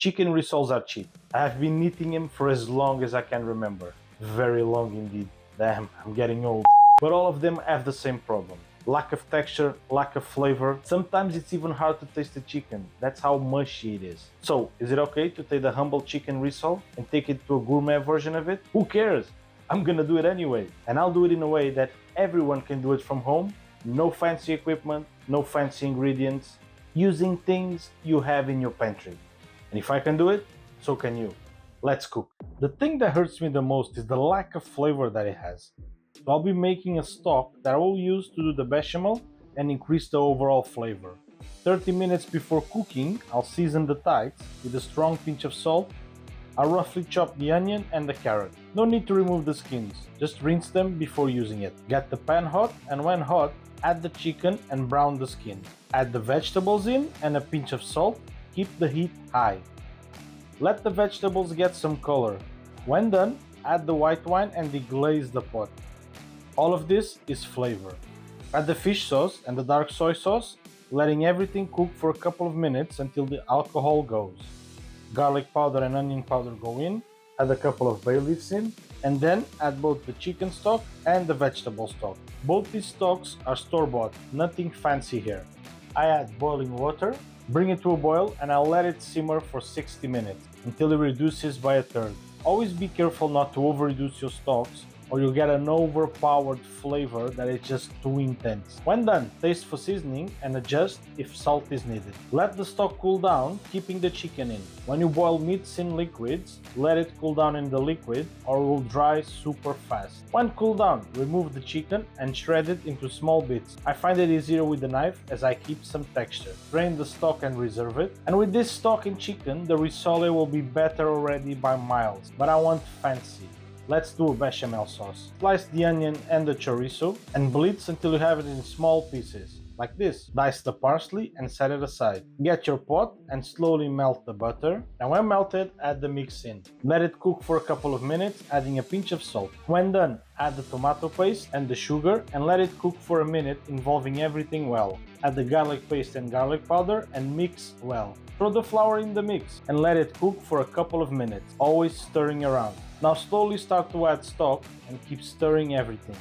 Chicken rissoles are cheap. I have been eating them for as long as I can remember. Very long indeed. Damn, I'm getting old. But all of them have the same problem. Lack of texture, lack of flavor. Sometimes it's even hard to taste the chicken. That's how mushy it is. So, is it okay to take the humble chicken rissole and take it to a gourmet version of it? Who cares? I'm gonna do it anyway. And I'll do it in a way that everyone can do it from home. No fancy equipment, no fancy ingredients, using things you have in your pantry. And if I can do it, so can you. Let's cook. The thing that hurts me the most is the lack of flavor that it has. So I'll be making a stock that I will use to do the bechamel and increase the overall flavor. 30 minutes before cooking, I'll season the thighs with a strong pinch of salt. I'll roughly chop the onion and the carrot. No need to remove the skins, just rinse them before using it. Get the pan hot, and when hot, add the chicken and brown the skin. Add the vegetables in and a pinch of salt. Keep the heat high. Let the vegetables get some color. When done, add the white wine and deglaze the pot. All of this is flavor. Add the fish sauce and the dark soy sauce, letting everything cook for a couple of minutes until the alcohol goes. Garlic powder and onion powder go in, add a couple of bay leaves in, and then add both the chicken stock and the vegetable stock. Both these stocks are store-bought, nothing fancy here. I add boiling water, bring it to a boil, and I'll let it simmer for 60 minutes until it reduces by a third. Always be careful not to over-reduce your stocks, or you'll get an overpowered flavor that is just too intense. When done, taste for seasoning and adjust if salt is needed. Let the stock cool down, keeping the chicken in. When you boil meats in liquids, let it cool down in the liquid or it will dry super fast. When cooled down, remove the chicken and shred it into small bits. I find it easier with the knife as I keep some texture. Drain the stock and reserve it. And with this stock and chicken, the risole will be better already by miles. But I want fancy. Let's do a bechamel sauce. Slice the onion and the chorizo and blitz until you have it in small pieces, like this. Dice the parsley and set it aside. Get your pot and slowly melt the butter, and when melted, add the mix in. Let it cook for a couple of minutes, adding a pinch of salt. When done, add the tomato paste and the sugar and let it cook for a minute, involving everything well. Add the garlic paste and garlic powder and mix well. Throw the flour in the mix and let it cook for a couple of minutes, always stirring around. Now slowly start to add stock and keep stirring everything.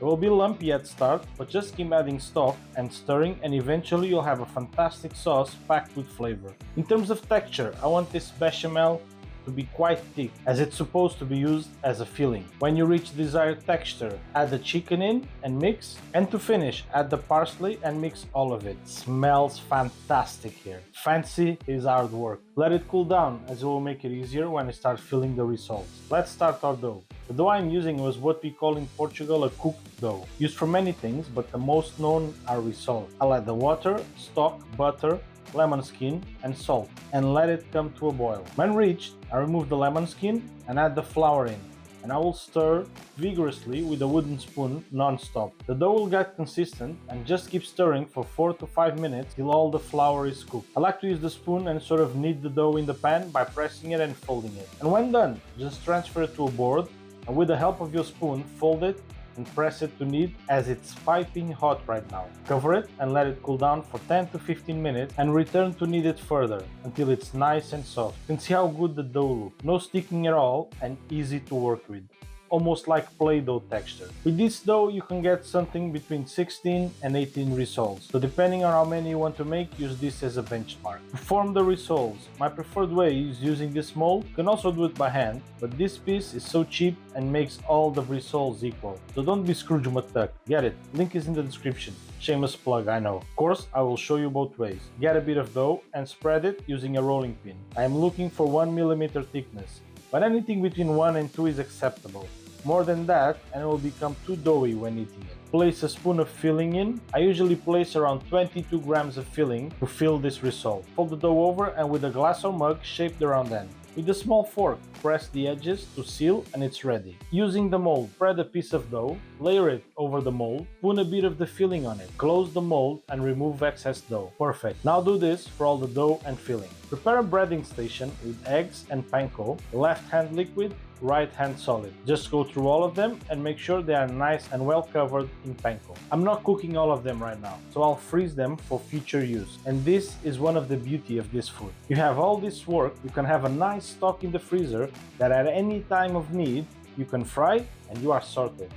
It will be lumpy at start, but just keep adding stock and stirring and eventually you'll have a fantastic sauce packed with flavor. In terms of texture, I want this bechamel to be quite thick, as it's supposed to be used as a filling. When you reach desired texture, add the chicken in and mix, and to finish, add the parsley and mix all of it. Smells fantastic here. Fancy is hard work. Let it cool down, as it will make it easier when I start filling the rissoles. Let's start our dough. The dough I'm using was what we call in Portugal a cooked dough, used for many things, but the most known are rissoles. I'll add the water, stock, butter, lemon skin and salt and let it come to a boil. When reached, I remove the lemon skin and add the flour in, and I will stir vigorously with a wooden spoon non-stop. The dough will get consistent and just keep stirring for 4 to 5 minutes till all the flour is cooked. I like to use the spoon and sort of knead the dough in the pan by pressing it and folding it. And when done, just transfer it to a board and with the help of your spoon fold it and press it to knead as it's piping hot right now. Cover it and let it cool down for 10 to 15 minutes and return to knead it further until it's nice and soft. You can see how good the dough looks. No sticking at all and easy to work with. Almost like Play-Doh texture. With this dough you can get something between 16 and 18 rissoles. So depending on how many you want to make, use this as a benchmark. To form the rissoles, my preferred way is using this mold. You can also do it by hand, but this piece is so cheap and makes all the rissoles equal. So don't be Scrooge McDuck. Get it? Link is in the description. Shameless plug, I know. Of course, I will show you both ways. Get a bit of dough and spread it using a rolling pin. I am looking for 1 mm thickness, but anything between 1 and 2 is acceptable. More than that and it will become too doughy when eating it. Place a spoon of filling in. I usually place around 22 grams of filling to fill this rissole. Fold the dough over and with a glass or mug shape the round end. With a small fork, press the edges to seal and it's ready. Using the mold, spread a piece of dough, layer it over the mold, put a bit of the filling on it, close the mold and remove excess dough. Perfect. Now do this for all the dough and filling. Prepare a breading station with eggs and panko, left hand liquid, right hand solid. Just go through all of them and make sure they are nice and well covered in panko. I'm not cooking all of them right now, so I'll freeze them for future use. And this is one of the beauty of this food. You have all this work, you can have a nice stock in the freezer that at any time of need you can fry and you are sorted.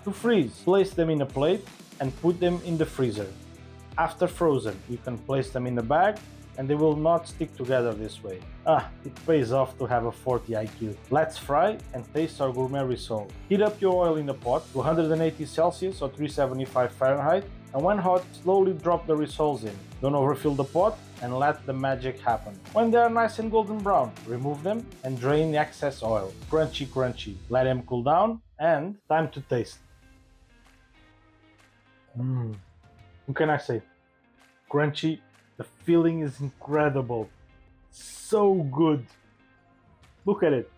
To freeze, place them in a plate and put them in the freezer. After frozen, you can place them in a bag and they will not stick together this way. It pays off to have a 40 IQ. Let's fry and taste our gourmet risole. Heat up your oil in a pot to 180 Celsius or 375 Fahrenheit, and when hot, slowly drop the risoles in. Don't overfill the pot and let the magic happen. When they are nice and golden brown, remove them and drain the excess oil. Crunchy, crunchy. Let them cool down and time to taste. What can I say? Crunchy. The feeling is incredible. So good. Look at it.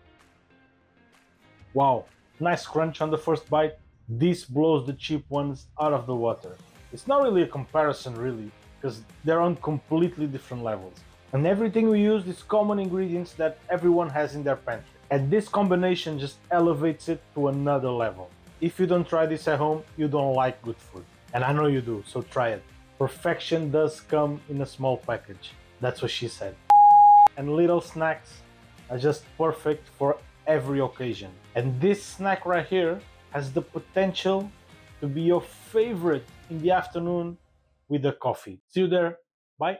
Wow. Nice crunch on the first bite. This blows the cheap ones out of the water. It's not really a comparison really, because they're on completely different levels. And everything we used is common ingredients that everyone has in their pantry. And this combination just elevates it to another level. If you don't try this at home, you don't like good food. And I know you do, so try it. Perfection does come in a small package. That's what she said. And little snacks are just perfect for every occasion. And this snack right here has the potential to be your favorite in the afternoon with a coffee. See you there. Bye.